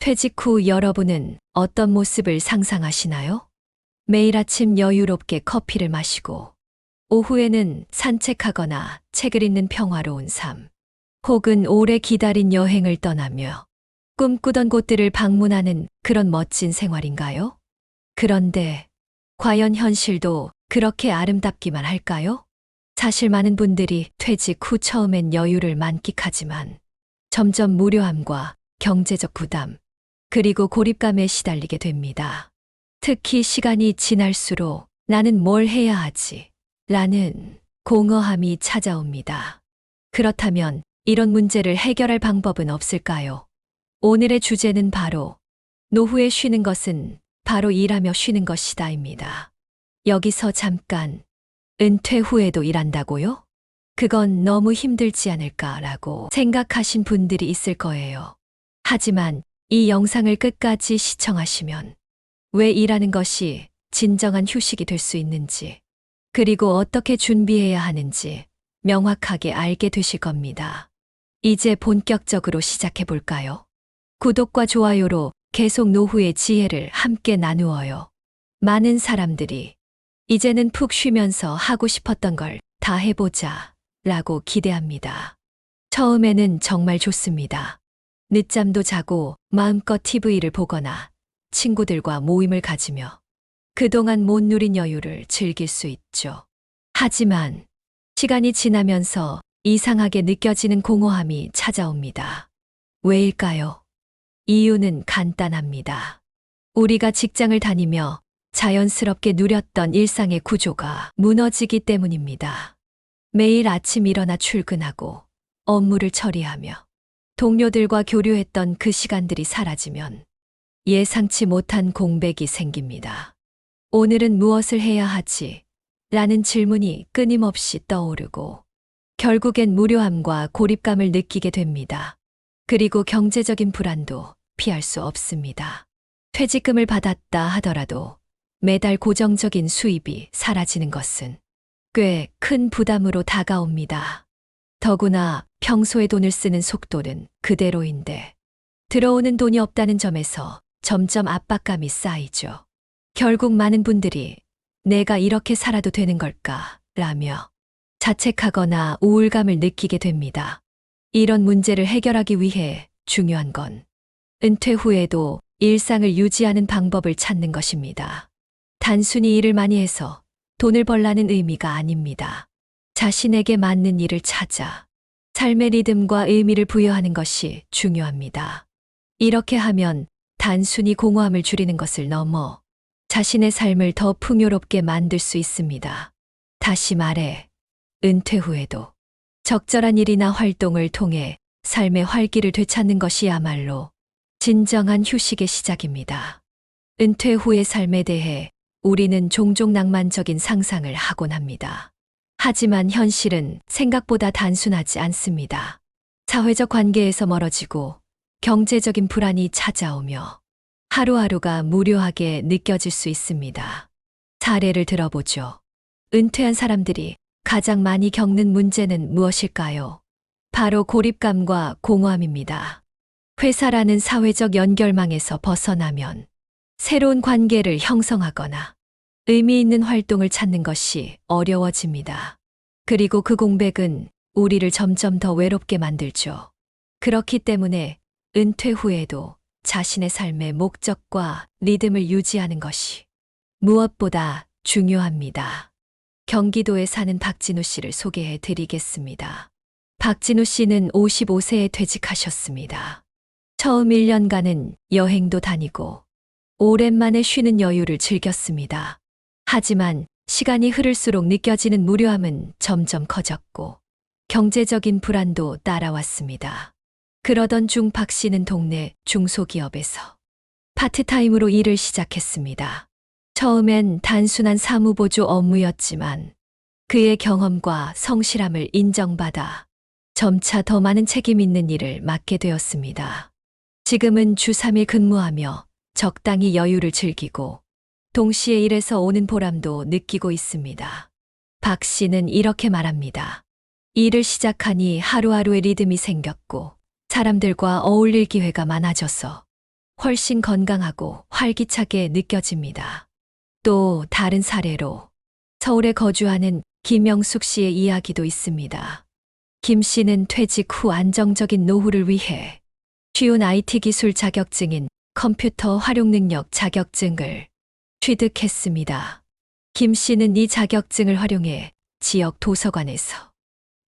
퇴직 후 여러분은 어떤 모습을 상상하시나요? 매일 아침 여유롭게 커피를 마시고, 오후에는 산책하거나 책을 읽는 평화로운 삶, 혹은 오래 기다린 여행을 떠나며 꿈꾸던 곳들을 방문하는 그런 멋진 생활인가요? 그런데 과연 현실도 그렇게 아름답기만 할까요? 사실 많은 분들이 퇴직 후 처음엔 여유를 만끽하지만 점점 무료함과 경제적 부담, 그리고 고립감에 시달리게 됩니다. 특히 시간이 지날수록 나는 뭘 해야 하지? 라는 공허함이 찾아옵니다. 그렇다면 이런 문제를 해결할 방법은 없을까요? 오늘의 주제는 바로 노후에 쉬는 것은 바로 일하며 쉬는 것이다입니다. 여기서 잠깐, 은퇴 후에도 일한다고요? 그건 너무 힘들지 않을까라고 생각하신 분들이 있을 거예요. 하지만 이 영상을 끝까지 시청하시면 왜 일하는 것이 진정한 휴식이 될 수 있는지, 그리고 어떻게 준비해야 하는지 명확하게 알게 되실 겁니다. 이제 본격적으로 시작해 볼까요? 구독과 좋아요로 계속 노후의 지혜를 함께 나누어요. 많은 사람들이 이제는 푹 쉬면서 하고 싶었던 걸 다 해보자 라고 기대합니다. 처음에는 정말 좋습니다. 늦잠도 자고 마음껏 TV를 보거나 친구들과 모임을 가지며 그동안 못 누린 여유를 즐길 수 있죠. 하지만 시간이 지나면서 이상하게 느껴지는 공허함이 찾아옵니다. 왜일까요? 이유는 간단합니다. 우리가 직장을 다니며 자연스럽게 누렸던 일상의 구조가 무너지기 때문입니다. 매일 아침 일어나 출근하고 업무를 처리하며 동료들과 교류했던 그 시간들이 사라지면 예상치 못한 공백이 생깁니다. 오늘은 무엇을 해야 하지? 라는 질문이 끊임없이 떠오르고 결국엔 무료함과 고립감을 느끼게 됩니다. 그리고 경제적인 불안도 피할 수 없습니다. 퇴직금을 받았다 하더라도 매달 고정적인 수입이 사라지는 것은 꽤 큰 부담으로 다가옵니다. 더구나 평소에 돈을 쓰는 속도는 그대로인데 들어오는 돈이 없다는 점에서 점점 압박감이 쌓이죠. 결국 많은 분들이 내가 이렇게 살아도 되는 걸까? 라며 자책하거나 우울감을 느끼게 됩니다. 이런 문제를 해결하기 위해 중요한 건 은퇴 후에도 일상을 유지하는 방법을 찾는 것입니다. 단순히 일을 많이 해서 돈을 벌라는 의미가 아닙니다. 자신에게 맞는 일을 찾아 삶의 리듬과 의미를 부여하는 것이 중요합니다. 이렇게 하면 단순히 공허함을 줄이는 것을 넘어 자신의 삶을 더 풍요롭게 만들 수 있습니다. 다시 말해, 은퇴 후에도 적절한 일이나 활동을 통해 삶의 활기를 되찾는 것이야말로 진정한 휴식의 시작입니다. 은퇴 후의 삶에 대해 우리는 종종 낭만적인 상상을 하곤 합니다. 하지만 현실은 생각보다 단순하지 않습니다. 사회적 관계에서 멀어지고 경제적인 불안이 찾아오며 하루하루가 무료하게 느껴질 수 있습니다. 사례를 들어보죠. 은퇴한 사람들이 가장 많이 겪는 문제는 무엇일까요? 바로 고립감과 공허함입니다. 회사라는 사회적 연결망에서 벗어나면 새로운 관계를 형성하거나 의미 있는 활동을 찾는 것이 어려워집니다. 그리고 그 공백은 우리를 점점 더 외롭게 만들죠. 그렇기 때문에 은퇴 후에도 자신의 삶의 목적과 리듬을 유지하는 것이 무엇보다 중요합니다. 경기도에 사는 박진우 씨를 소개해 드리겠습니다. 박진우 씨는 55세에 퇴직하셨습니다. 처음 1년간은 여행도 다니고 오랜만에 쉬는 여유를 즐겼습니다. 하지만 시간이 흐를수록 느껴지는 무료함은 점점 커졌고 경제적인 불안도 따라왔습니다. 그러던 중 박 씨는 동네 중소기업에서 파트타임으로 일을 시작했습니다. 처음엔 단순한 사무보조 업무였지만 그의 경험과 성실함을 인정받아 점차 더 많은 책임 있는 일을 맡게 되었습니다. 지금은 주 3일 근무하며 적당히 여유를 즐기고 동시에 일에서 오는 보람도 느끼고 있습니다. 박 씨는 이렇게 말합니다. 일을 시작하니 하루하루의 리듬이 생겼고 사람들과 어울릴 기회가 많아져서 훨씬 건강하고 활기차게 느껴집니다. 또 다른 사례로 서울에 거주하는 김영숙 씨의 이야기도 있습니다. 김 씨는 퇴직 후 안정적인 노후를 위해 쉬운 IT 기술 자격증인 컴퓨터 활용 능력 자격증을 취득했습니다. 김 씨는 이 자격증을 활용해 지역 도서관에서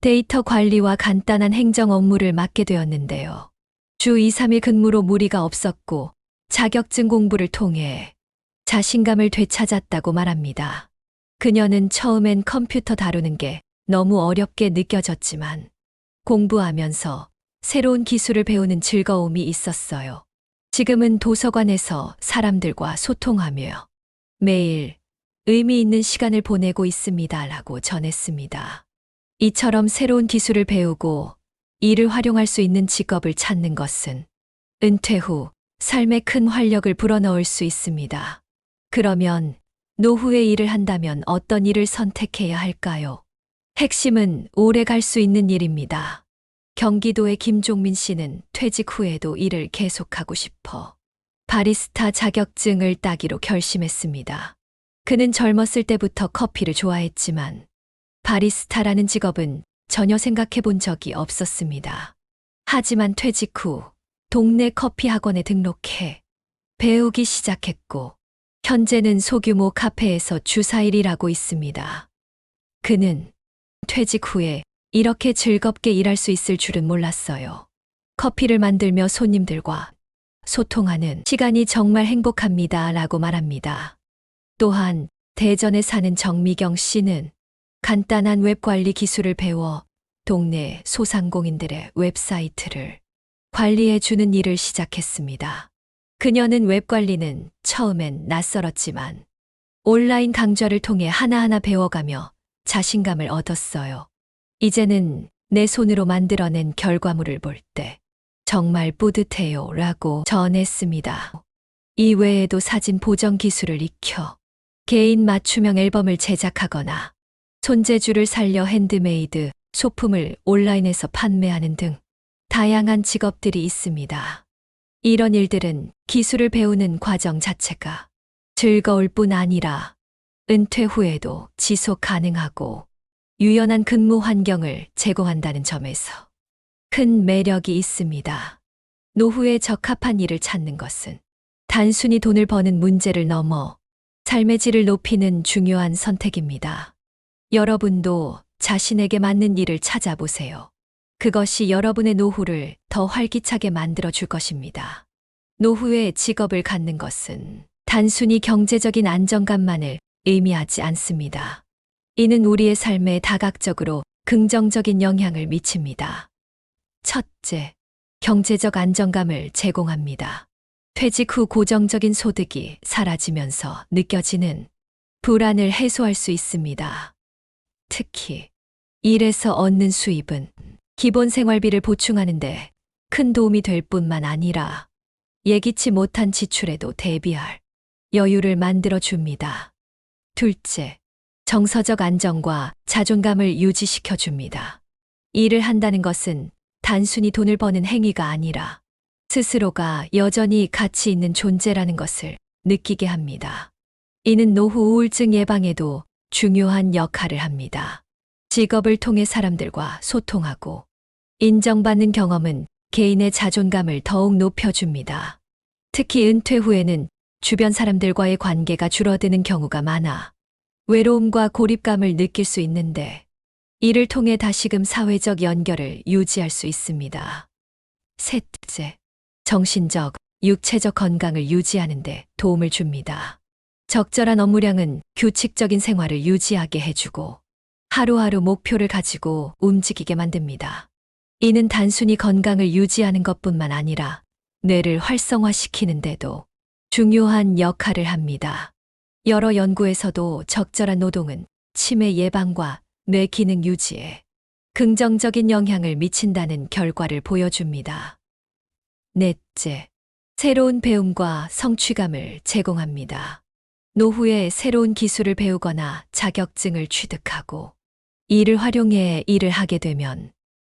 데이터 관리와 간단한 행정 업무를 맡게 되었는데요. 주 2, 3일 근무로 무리가 없었고 자격증 공부를 통해 자신감을 되찾았다고 말합니다. 그녀는 처음엔 컴퓨터 다루는 게 너무 어렵게 느껴졌지만 공부하면서 새로운 기술을 배우는 즐거움이 있었어요. 지금은 도서관에서 사람들과 소통하며 매일 의미 있는 시간을 보내고 있습니다. 라고 전했습니다. 이처럼 새로운 기술을 배우고 이를 활용할 수 있는 직업을 찾는 것은 은퇴 후 삶에 큰 활력을 불어넣을 수 있습니다. 그러면 노후에 일을 한다면 어떤 일을 선택해야 할까요? 핵심은 오래 갈 수 있는 일입니다. 경기도의 김종민 씨는 퇴직 후에도 일을 계속하고 싶어 바리스타 자격증을 따기로 결심했습니다. 그는 젊었을 때부터 커피를 좋아했지만 바리스타라는 직업은 전혀 생각해 본 적이 없었습니다. 하지만 퇴직 후 동네 커피 학원에 등록해 배우기 시작했고 현재는 소규모 카페에서 주사일 일하고 있습니다. 그는 퇴직 후에 이렇게 즐겁게 일할 수 있을 줄은 몰랐어요. 커피를 만들며 손님들과 소통하는 시간이 정말 행복합니다. 라고 말합니다. 또한 대전에 사는 정미경 씨는 간단한 웹 관리 기술을 배워 동네 소상공인들의 웹사이트를 관리해주는 일을 시작했습니다. 그녀는 웹 관리는 처음엔 낯설었지만 온라인 강좌를 통해 하나하나 배워가며 자신감을 얻었어요. 이제는 내 손으로 만들어낸 결과물을 볼 때 정말 뿌듯해요. 라고 전했습니다. 이 외에도 사진 보정 기술을 익혀 개인 맞춤형 앨범을 제작하거나 손재주를 살려 핸드메이드 소품을 온라인에서 판매하는 등 다양한 직업들이 있습니다. 이런 일들은 기술을 배우는 과정 자체가 즐거울 뿐 아니라 은퇴 후에도 지속 가능하고 유연한 근무 환경을 제공한다는 점에서 큰 매력이 있습니다. 노후에 적합한 일을 찾는 것은 단순히 돈을 버는 문제를 넘어 삶의 질을 높이는 중요한 선택입니다. 여러분도 자신에게 맞는 일을 찾아보세요. 그것이 여러분의 노후를 더 활기차게 만들어 줄 것입니다. 노후에 직업을 갖는 것은 단순히 경제적인 안정감만을 의미하지 않습니다. 이는 우리의 삶에 다각적으로 긍정적인 영향을 미칩니다. 첫째, 경제적 안정감을 제공합니다. 퇴직 후 고정적인 소득이 사라지면서 느껴지는 불안을 해소할 수 있습니다. 특히 일에서 얻는 수입은 기본 생활비를 보충하는데 큰 도움이 될 뿐만 아니라 예기치 못한 지출에도 대비할 여유를 만들어 줍니다. 둘째, 정서적 안정과 자존감을 유지시켜 줍니다. 일을 한다는 것은 단순히 돈을 버는 행위가 아니라 스스로가 여전히 가치 있는 존재라는 것을 느끼게 합니다. 이는 노후 우울증 예방에도 중요한 역할을 합니다. 직업을 통해 사람들과 소통하고 인정받는 경험은 개인의 자존감을 더욱 높여줍니다. 특히 은퇴 후에는 주변 사람들과의 관계가 줄어드는 경우가 많아 외로움과 고립감을 느낄 수 있는데 이를 통해 다시금 사회적 연결을 유지할 수 있습니다. 셋째, 정신적, 육체적 건강을 유지하는 데 도움을 줍니다. 적절한 업무량은 규칙적인 생활을 유지하게 해주고 하루하루 목표를 가지고 움직이게 만듭니다. 이는 단순히 건강을 유지하는 것뿐만 아니라 뇌를 활성화시키는 데도 중요한 역할을 합니다. 여러 연구에서도 적절한 노동은 치매 예방과 뇌 기능 유지에 긍정적인 영향을 미친다는 결과를 보여줍니다. 넷째, 새로운 배움과 성취감을 제공합니다. 노후에 새로운 기술을 배우거나 자격증을 취득하고 이를 활용해 일을 하게 되면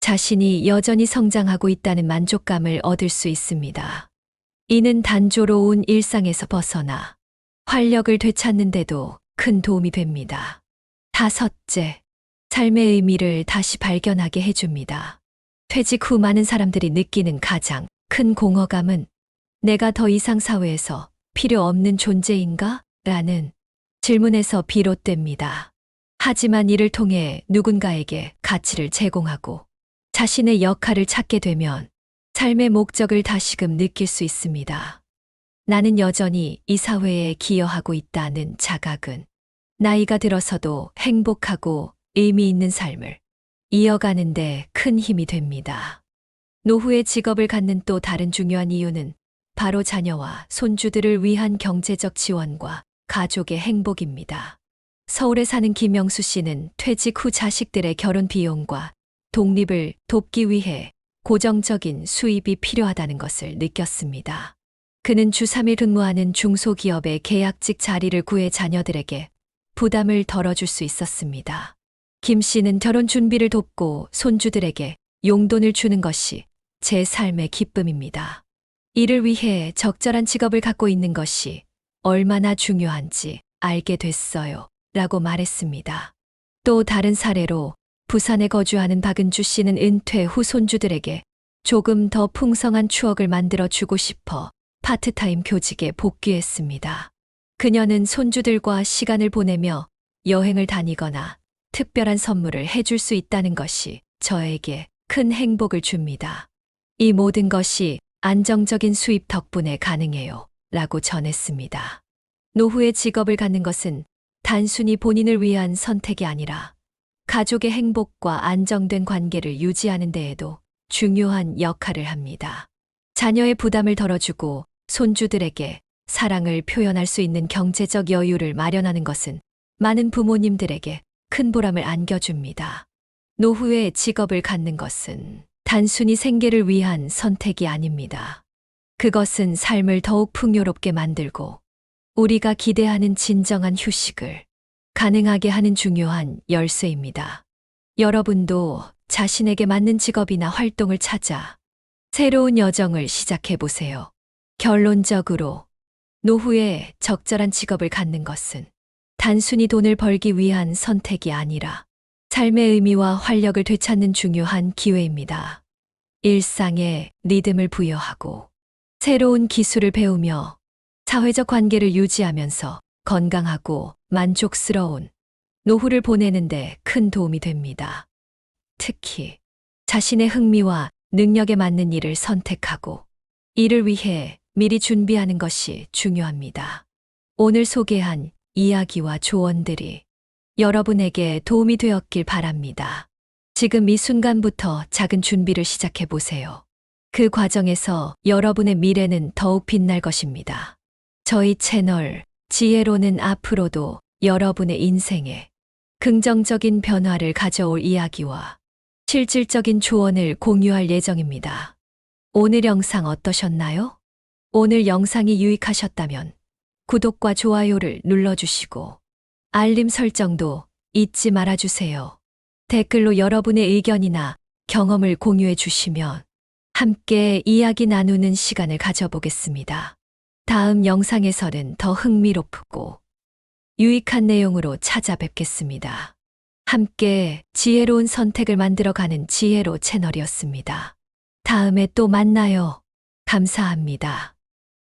자신이 여전히 성장하고 있다는 만족감을 얻을 수 있습니다. 이는 단조로운 일상에서 벗어나 활력을 되찾는데도 큰 도움이 됩니다. 다섯째, 삶의 의미를 다시 발견하게 해줍니다. 퇴직 후 많은 사람들이 느끼는 가장 큰 공허감은 내가 더 이상 사회에서 필요 없는 존재인가? 라는 질문에서 비롯됩니다. 하지만 이를 통해 누군가에게 가치를 제공하고 자신의 역할을 찾게 되면 삶의 목적을 다시금 느낄 수 있습니다. 나는 여전히 이 사회에 기여하고 있다는 자각은 나이가 들어서도 행복하고 의미 있는 삶을 이어가는데 큰 힘이 됩니다. 노후의 직업을 갖는 또 다른 중요한 이유는 바로 자녀와 손주들을 위한 경제적 지원과 가족의 행복입니다. 서울에 사는 김영수 씨는 퇴직 후 자식들의 결혼 비용과 독립을 돕기 위해 고정적인 수입이 필요하다는 것을 느꼈습니다. 그는 주 3일 근무하는 중소기업의 계약직 자리를 구해 자녀들에게 부담을 덜어줄 수 있었습니다. 김 씨는 결혼 준비를 돕고 손주들에게 용돈을 주는 것이 제 삶의 기쁨입니다. 이를 위해 적절한 직업을 갖고 있는 것이 얼마나 중요한지 알게 됐어요. 라고 말했습니다. 또 다른 사례로 부산에 거주하는 박은주 씨는 은퇴 후 손주들에게 조금 더 풍성한 추억을 만들어 주고 싶어 파트타임 교직에 복귀했습니다. 그녀는 손주들과 시간을 보내며 여행을 다니거나 특별한 선물을 해줄 수 있다는 것이 저에게 큰 행복을 줍니다. 이 모든 것이 안정적인 수입 덕분에 가능해요. 라고 전했습니다. 노후의 직업을 갖는 것은 단순히 본인을 위한 선택이 아니라 가족의 행복과 안정된 관계를 유지하는 데에도 중요한 역할을 합니다. 자녀의 부담을 덜어주고 손주들에게 사랑을 표현할 수 있는 경제적 여유를 마련하는 것은 많은 부모님들에게 큰 보람을 안겨줍니다. 노후의 직업을 갖는 것은 단순히 생계를 위한 선택이 아닙니다. 그것은 삶을 더욱 풍요롭게 만들고 우리가 기대하는 진정한 휴식을 가능하게 하는 중요한 열쇠입니다. 여러분도 자신에게 맞는 직업이나 활동을 찾아 새로운 여정을 시작해 보세요. 결론적으로 노후에 적절한 직업을 갖는 것은 단순히 돈을 벌기 위한 선택이 아니라 삶의 의미와 활력을 되찾는 중요한 기회입니다. 일상에 리듬을 부여하고 새로운 기술을 배우며 사회적 관계를 유지하면서 건강하고 만족스러운 노후를 보내는데 큰 도움이 됩니다. 특히 자신의 흥미와 능력에 맞는 일을 선택하고 이를 위해 미리 준비하는 것이 중요합니다. 오늘 소개한 이야기와 조언들이 여러분에게 도움이 되었길 바랍니다. 지금 이 순간부터 작은 준비를 시작해 보세요. 그 과정에서 여러분의 미래는 더욱 빛날 것입니다. 저희 채널 지혜로는 앞으로도 여러분의 인생에 긍정적인 변화를 가져올 이야기와 실질적인 조언을 공유할 예정입니다. 오늘 영상 어떠셨나요? 오늘 영상이 유익하셨다면 구독과 좋아요를 눌러주시고 알림 설정도 잊지 말아주세요. 댓글로 여러분의 의견이나 경험을 공유해 주시면 함께 이야기 나누는 시간을 가져보겠습니다. 다음 영상에서는 더 흥미롭고 유익한 내용으로 찾아뵙겠습니다. 함께 지혜로운 선택을 만들어가는 지혜로 채널이었습니다. 다음에 또 만나요. 감사합니다.